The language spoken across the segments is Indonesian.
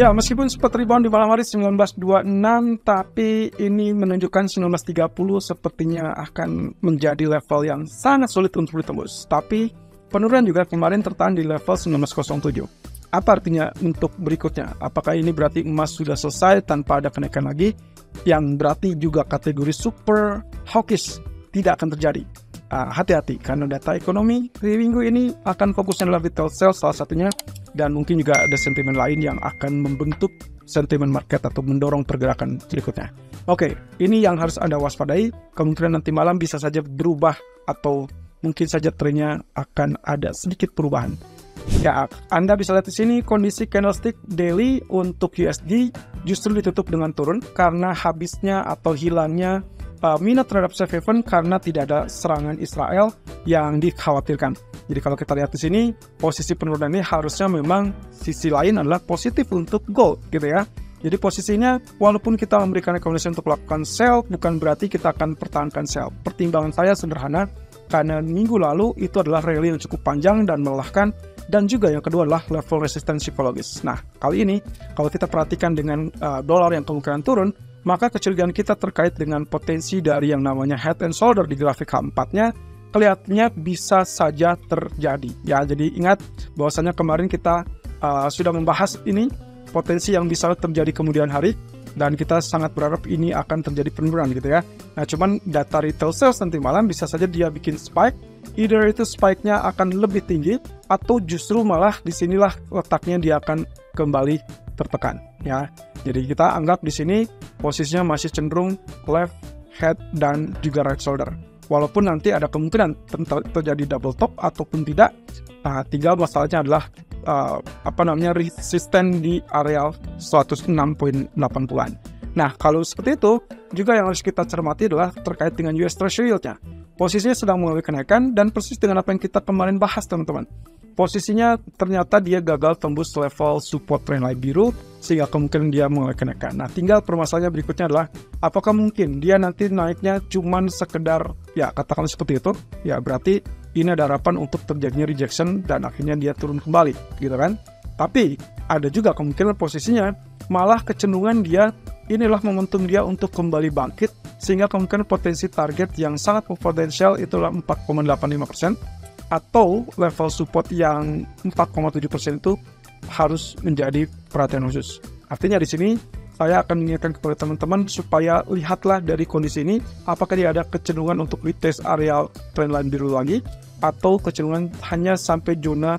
Ya, meskipun sempat rebound di malam hari 1926, tapi ini menunjukkan 1930 sepertinya akan menjadi level yang sangat sulit untuk ditembus. Tapi penurunan juga kemarin tertahan di level 1907. Apa artinya untuk berikutnya? Apakah ini berarti emas sudah selesai tanpa ada kenaikan lagi? Yang berarti juga kategori super hawkish tidak akan terjadi. Hati-hati, karena data ekonomi di minggu ini akan fokusnya adalah retail sales salah satunya, dan mungkin juga ada sentimen lain yang akan membentuk sentimen market atau mendorong pergerakan berikutnya. Oke, ini yang harus Anda waspadai. Kemungkinan nanti malam bisa saja berubah atau mungkin saja trennya akan ada sedikit perubahan. Ya, Anda bisa lihat di sini kondisi candlestick daily untuk USD justru ditutup dengan turun karena habisnya atau hilangnya minat terhadap safe haven karena tidak ada serangan Israel yang dikhawatirkan. Jadi kalau kita lihat di sini, posisi penurunan ini harusnya memang sisi lain adalah positif untuk gold gitu ya. Jadi posisinya walaupun kita memberikan rekomendasi untuk melakukan sell, bukan berarti kita akan pertahankan sell. Pertimbangan saya sederhana, karena minggu lalu itu adalah rally yang cukup panjang dan melelahkan, dan juga yang kedua adalah level resistance psikologis. Nah, kali ini kalau kita perhatikan dengan dolar yang kemungkinan turun, maka kecurigaan kita terkait dengan potensi dari yang namanya head and shoulder di grafik H4-nya kelihatannya bisa saja terjadi. Ya, jadi ingat bahwasanya kemarin kita sudah membahas ini potensi yang bisa terjadi kemudian hari, dan kita sangat berharap ini akan terjadi penurunan gitu ya. Nah, cuman data retail sales nanti malam bisa saja dia bikin spike, either itu spike-nya akan lebih tinggi atau justru malah disinilah letaknya dia akan kembali tertekan ya. Jadi kita anggap di sini posisinya masih cenderung left head dan juga right shoulder. Walaupun nanti ada kemungkinan terjadi double top ataupun tidak, tinggal masalahnya adalah resisten di area 106.80-an. Nah, kalau seperti itu, juga yang harus kita cermati adalah terkait dengan US Treasury yield-nya. Posisinya sedang mengalami kenaikan dan persis dengan apa yang kita kemarin bahas, teman-teman. Posisinya ternyata dia gagal tembus level support trendline biru sehingga kemungkinan dia mengalami kenaikan. Nah, tinggal permasalahannya berikutnya adalah apakah mungkin dia nanti naiknya cuman sekedar ya katakanlah seperti itu, ya berarti ini ada harapan untuk terjadinya rejection dan akhirnya dia turun kembali gitu kan. Tapi ada juga kemungkinan posisinya malah kecenderungan dia inilah momentum dia untuk kembali bangkit sehingga kemungkinan potensi target yang sangat potensial itulah 4,85%. Atau level support yang 4,7% itu harus menjadi perhatian khusus. Artinya di sini saya akan mengingatkan kepada teman-teman supaya lihatlah dari kondisi ini apakah dia ada kecenderungan untuk retest area trendline biru lagi atau kecenderungan hanya sampai zona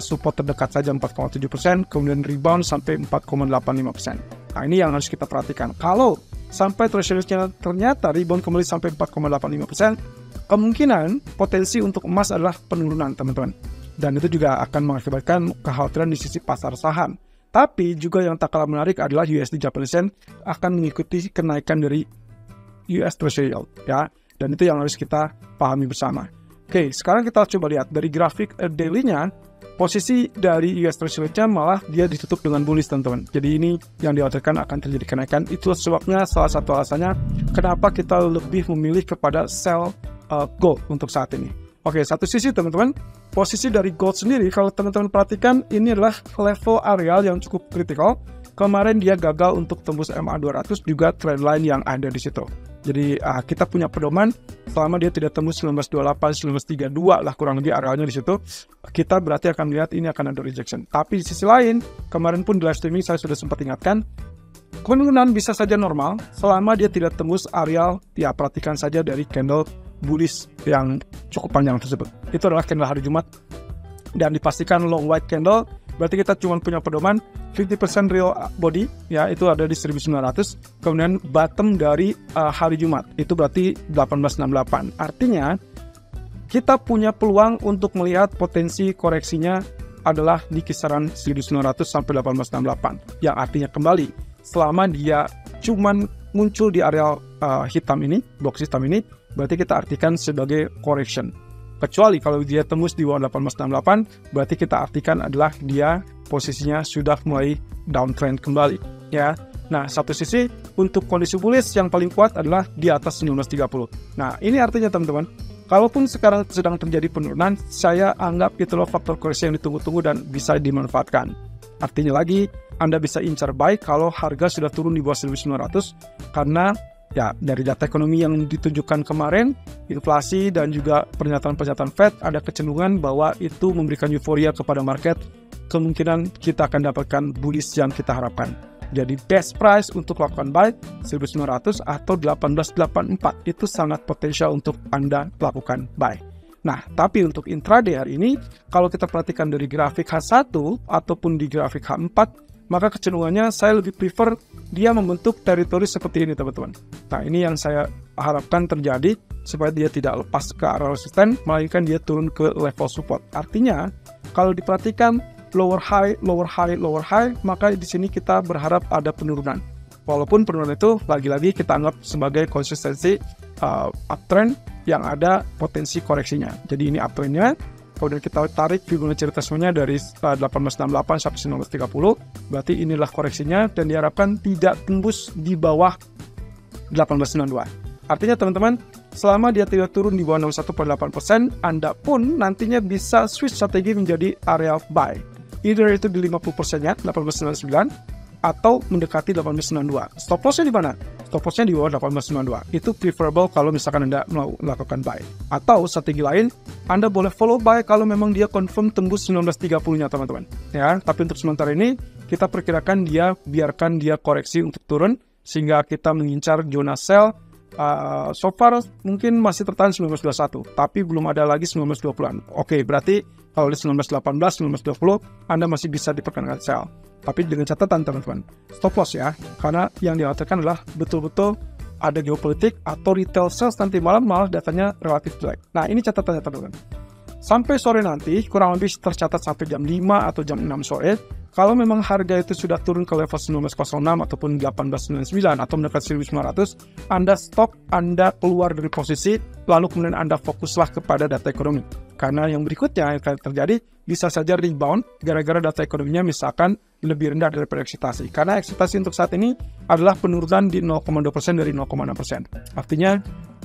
support terdekat saja 4,7%, kemudian rebound sampai 4,85%. Nah, ini yang harus kita perhatikan. Kalau sampai threshold-nya ternyata rebound kembali sampai 4,85%, kemungkinan potensi untuk emas adalah penurunan, teman-teman. Dan itu juga akan mengakibatkan kekhawatiran di sisi pasar saham. Tapi juga yang tak kalah menarik adalah USD Japanese Yen akan mengikuti kenaikan dari US Treasury yield, ya. Dan itu yang harus kita pahami bersama. Oke, sekarang kita coba lihat dari grafik daily-nya, posisi dari US Treasury yield-nya malah dia ditutup dengan bullish, teman-teman. Jadi ini yang dikhawatirkan akan terjadi kenaikan. Itulah sebabnya salah satu alasannya kenapa kita lebih memilih kepada sell gold untuk saat ini. Oke, satu sisi teman-teman, posisi dari gold sendiri kalau teman-teman perhatikan ini adalah level areal yang cukup kritikal. Kemarin dia gagal untuk tembus MA200 juga trendline yang ada di situ. Jadi kita punya pedoman selama dia tidak tembus 1928, 1932 lah kurang lebih arealnya di situ, kita berarti akan melihat ini akan ada rejection. Tapi di sisi lain, kemarin pun di live streaming saya sudah sempat ingatkan, penurunan bisa saja normal selama dia tidak tembus areal, ya perhatikan saja dari candle bullish yang cukup panjang tersebut. Itu adalah candle hari Jumat dan dipastikan long white candle, berarti kita cuma punya pedoman 50% real body, ya itu ada di 1900, kemudian bottom dari hari Jumat itu berarti 1868. Artinya kita punya peluang untuk melihat potensi koreksinya adalah di kisaran 1900 sampai 1868, yang artinya kembali selama dia cuman muncul di area hitam ini, box hitam ini, berarti kita artikan sebagai correction. Kecuali kalau dia tembus di bawah 1868, berarti kita artikan adalah dia posisinya sudah mulai downtrend kembali, ya. Nah, satu sisi untuk kondisi bullish yang paling kuat adalah di atas 1930. Nah, ini artinya teman-teman, kalaupun sekarang sedang terjadi penurunan, saya anggap itulah faktor koreksi yang ditunggu-tunggu dan bisa dimanfaatkan. Artinya lagi, Anda bisa incar buy kalau harga sudah turun di bawah 1.900 karena ya dari data ekonomi yang ditunjukkan kemarin, inflasi dan juga pernyataan-pernyataan Fed ada kecenderungan bahwa itu memberikan euforia kepada market. Kemungkinan kita akan dapatkan bullish yang kita harapkan. Jadi best price untuk lakukan buy 1.900 atau 1884 itu sangat potensial untuk Anda lakukan buy. Nah, tapi untuk intraday hari ini, kalau kita perhatikan dari grafik H1 ataupun di grafik H4, maka kecenderungannya saya lebih prefer dia membentuk teritori seperti ini, teman-teman. Nah, ini yang saya harapkan terjadi supaya dia tidak lepas ke arah resisten, melainkan dia turun ke level support. Artinya, kalau diperhatikan lower high, lower high, lower high, maka di sini kita berharap ada penurunan. Walaupun penurunan itu lagi-lagi kita anggap sebagai konsistensi uptrend yang ada potensi koreksinya. Jadi ini uptrendnya, kemudian kita tarik Fibonacci retracement-nya dari 1868 sampai 1930, berarti inilah koreksinya dan diharapkan tidak tembus di bawah 1892. Artinya teman-teman, selama dia tidak turun di bawah 61,8%, Anda pun nantinya bisa switch strategi menjadi area buy. Either itu di 50%-nya, 1899, atau mendekati 1892. Stop loss-nya di mana? Stop loss-nya di bawah 1892. Itu preferable kalau misalkan Anda melakukan buy. Atau strategi lain, Anda boleh follow buy kalau memang dia confirm tembus 1930-nya, teman-teman. Ya, tapi untuk sementara ini, kita perkirakan dia biarkan dia koreksi untuk turun, sehingga kita mengincar zona sell. So far mungkin masih tertahan 1921, tapi belum ada lagi 1920-an. Oke, berarti kalau di 1918, 1920, Anda masih bisa diperkenankan sell. Tapi dengan catatan teman-teman, stop loss ya, karena yang dikhawatirkan adalah betul-betul ada geopolitik atau retail sales nanti malam malah datanya relatif jelek. Nah, ini catatannya teman-teman. Sampai sore nanti, kurang lebih tercatat sampai jam 5 atau jam 6 sore, kalau memang harga itu sudah turun ke level 1906 ataupun 1899 atau mendekati 1900, Anda stop, Anda keluar dari posisi, lalu kemudian Anda fokuslah kepada data ekonomi. Karena yang berikutnya yang akan terjadi, bisa saja rebound gara-gara data ekonominya misalkan lebih rendah daripada ekspektasi. Karena ekspektasi untuk saat ini adalah penurunan di 0,2% dari 0,6%. Artinya,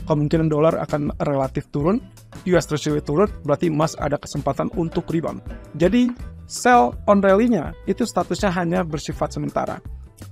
kemungkinan dolar akan relatif turun, US Treasury turun, berarti emas ada kesempatan untuk rebound. Jadi, sell on rally-nya itu statusnya hanya bersifat sementara.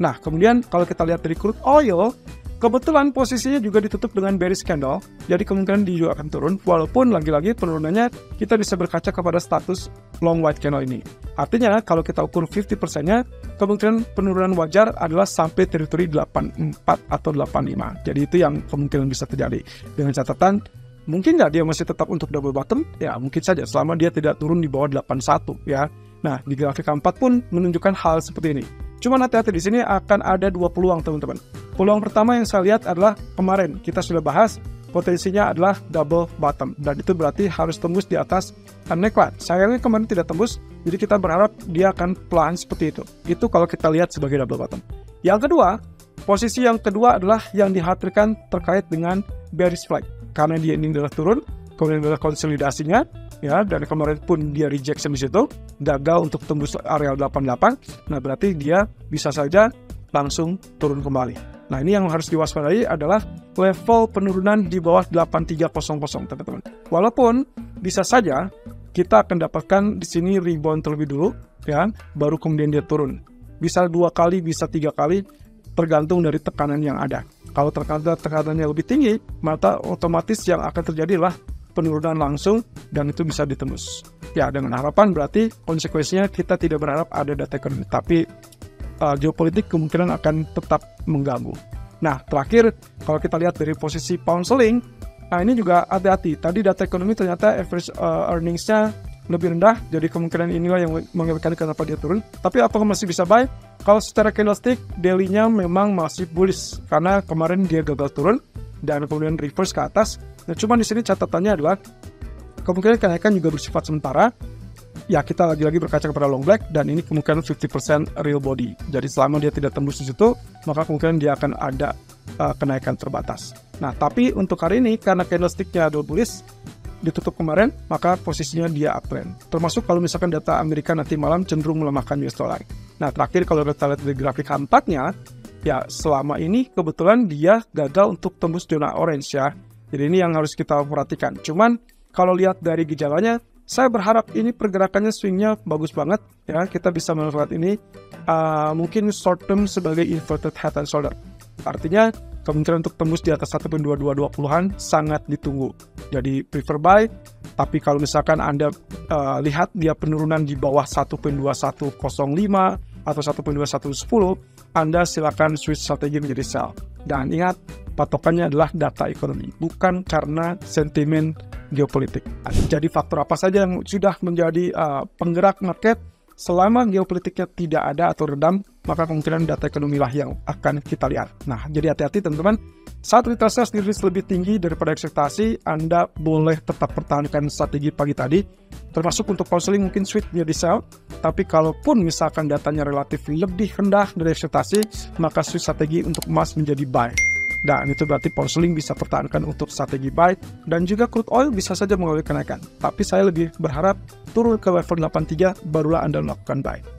Nah, kemudian kalau kita lihat dari crude oil, kebetulan posisinya juga ditutup dengan bearish candle, jadi kemungkinan dia juga akan turun, walaupun lagi-lagi penurunannya kita bisa berkaca kepada status long white candle ini. Artinya, kalau kita ukur 50%-nya, kemungkinan penurunan wajar adalah sampai teritori 84 atau 85. Jadi itu yang kemungkinan bisa terjadi. Dengan catatan, mungkin nggak dia masih tetap untuk double bottom? Ya, mungkin saja, selama dia tidak turun di bawah 81, ya. Nah, di grafik keempat pun menunjukkan hal seperti ini. Cuman hati-hati di sini akan ada dua peluang, teman-teman. Peluang pertama yang saya lihat adalah kemarin kita sudah bahas potensinya adalah double bottom, dan itu berarti harus tembus di atas neckline. Sayangnya kemarin tidak tembus, jadi kita berharap dia akan pelan seperti itu. Itu kalau kita lihat sebagai double bottom. Yang kedua, posisi yang kedua adalah yang dikhawatirkan terkait dengan bearish flag, karena dia ini adalah turun, kemudian adalah konsolidasinya, ya, dan kemarin pun dia rejection di situ, gagal untuk tembus area 88. Nah, berarti dia bisa saja langsung turun kembali. Nah, ini yang harus diwaspadai adalah level penurunan di bawah 8300, teman-teman. Walaupun bisa saja kita akan dapatkan di sini rebound terlebih dulu, ya, baru kemudian dia turun. Bisa 2 kali, bisa 3 kali, tergantung dari tekanan yang ada. Kalau tekanannya lebih tinggi, maka otomatis yang akan terjadi adalah penurunan langsung dan itu bisa ditembus. Ya, dengan harapan berarti konsekuensinya kita tidak berharap ada data ekonomi, tapi geopolitik kemungkinan akan tetap mengganggu. Nah, terakhir kalau kita lihat dari posisi pound sterling, nah ini juga hati-hati. Tadi data ekonomi ternyata average earnings-nya lebih rendah, jadi kemungkinan inilah yang menyebabkan kenapa dia turun. Tapi apakah masih bisa buy? Kalau secara candlestick, daily-nya memang masih bullish karena kemarin dia gagal turun dan kemudian reverse ke atas. Nah, cuma di sini catatannya adalah kemungkinan kenaikan juga bersifat sementara. Ya, kita lagi-lagi berkaca kepada long black dan ini kemungkinan 50% real body. Jadi selama dia tidak tembus di situ, maka kemungkinan dia akan ada kenaikan terbatas. Nah, tapi untuk hari ini karena candlestick-nya double bullish ditutup kemarin, maka posisinya dia uptrend. Termasuk kalau misalkan data Amerika nanti malam cenderung melemahkan US dollar. Nah, terakhir kalau kita lihat di grafik H4-nya, ya selama ini kebetulan dia gagal untuk tembus zona orange ya. Jadi ini yang harus kita perhatikan. Cuman kalau lihat dari gejalanya, saya berharap ini pergerakannya swingnya bagus banget ya, kita bisa melihat ini mungkin short term sebagai inverted head and shoulder. Artinya kemungkinan untuk tembus di atas 1.2220-an sangat ditunggu. Jadi prefer buy, tapi kalau misalkan Anda lihat dia penurunan di bawah 1.2105 atau 1.2110, Anda silakan switch strategi menjadi sell. Dan ingat, patokannya adalah data ekonomi, bukan karena sentimen geopolitik. Jadi faktor apa saja yang sudah menjadi penggerak market selama geopolitiknya tidak ada atau redam, maka kemungkinan data ekonomi lah yang akan kita lihat. Nah, jadi hati-hati teman-teman. Saat retail sales dirilis lebih tinggi daripada ekspektasi, Anda boleh tetap pertahankan strategi pagi tadi, termasuk untuk pound sterling mungkin switch menjadi sell. Tapi kalaupun misalkan datanya relatif lebih rendah dari ekspektasi, maka switch strategi untuk emas menjadi buy. Dan itu berarti pound sterling bisa pertahankan untuk strategi buy, dan juga crude oil bisa saja mengalami kenaikan. Tapi saya lebih berharap turun ke level 83 barulah Anda melakukan buy.